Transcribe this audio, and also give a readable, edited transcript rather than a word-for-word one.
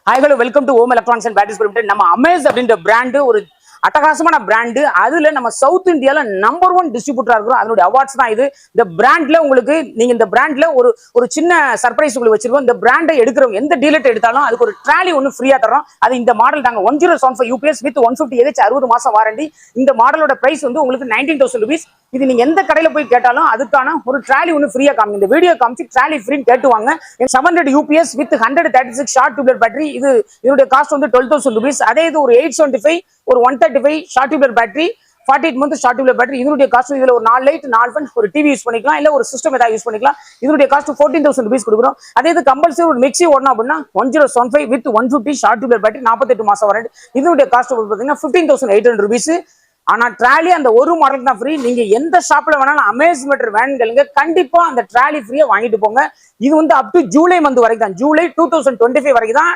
Hi hello welcome to Om electronics and batteries limited. நம்ம Amaze அப்படின்ற brand ஒரு அட்டகாசமான பிராண்டு. அதுல நம்ம சவுத் இந்தியால நம்பர் 1 டிஸ்ட்ரிபியூட்டரா இருக்கிறோம். அதனுடைய அவார்ட்ஸ் தான் இது. இந்த பிராண்ட்ல உங்களுக்கு நீங்க இந்த பிராண்ட்ல ஒரு சின்ன சர்ப்ரைஸ் உங்களுக்கு வச்சிருக்கோம். இந்த பிராண்டை எடுக்கிறவங்க எந்த டீலர் எடுத்தாலும் அதுக்கு ஒரு ட்ராலி ஒன்று ஃப்ரீயா தரோம். அது இந்த மாடல் தாங்க 1075 UPS வித் 150 AH 60 மாசம் வாரண்டி. இந்த மாடலோட பிரைஸ் வந்து உங்களுக்கு 19,000 rupees. இது நீங்க எந்த கடையில போய் கேட்டாலும் அதுக்கான ஒரு ட்ராலி ஒன்று ஃப்ரீயா காமிங்க. இந்த வீடியோ காமிச்சு ட்ராலி ஃப்ரீன்னு கேட்டுவாங்க. 700 UPS with 136 short tubular battery. இதனுடைய காஸ்ட் வந்து 12,000 rupees. அதே இது ஒரு 875 ஒரு 135 short tubular battery 48 month short tubular battery. இதனுடைய காஸ்ட் இதுல ஒரு 4 லைட் 4 ஃபேன் ஒரு டிவி யூஸ் பண்ணிக்கலாம், இல்ல ஒரு சிஸ்டம் ஏதாவது யூஸ் பண்ணிக்கலாம். இதனுடைய காஸ்ட் 14,000 rupees கொடுக்குறோம். அதே இது கம்பல்சரி ஒரு மிக்ஸி ஓடணும் அப்படின்னா 1075 வித் 150 ஷார்ட் டியூப்லர் பேட்டரி 48 மாசம் வாரண்டி. இதனுடைய காஸ்ட் பார்த்தீங்கன்னா 15,800 rupees. ஆனா ட்ராலி அந்த ஒரு மாடல் தான் ஃப்ரீ. நீங்க எந்த ஷாப்ல வேணாலும் அமேஸ் மீட்டர் வேணுங்க, கண்டிப்பா அந்த ட்ராலி ஃப்ரீயா வாங்கிட்டு போங்க. இது வந்து அப் டு ஜூலை மந்த் வரைக்கும் தான், ஜூலை 2025 வரைக்கும் தான்.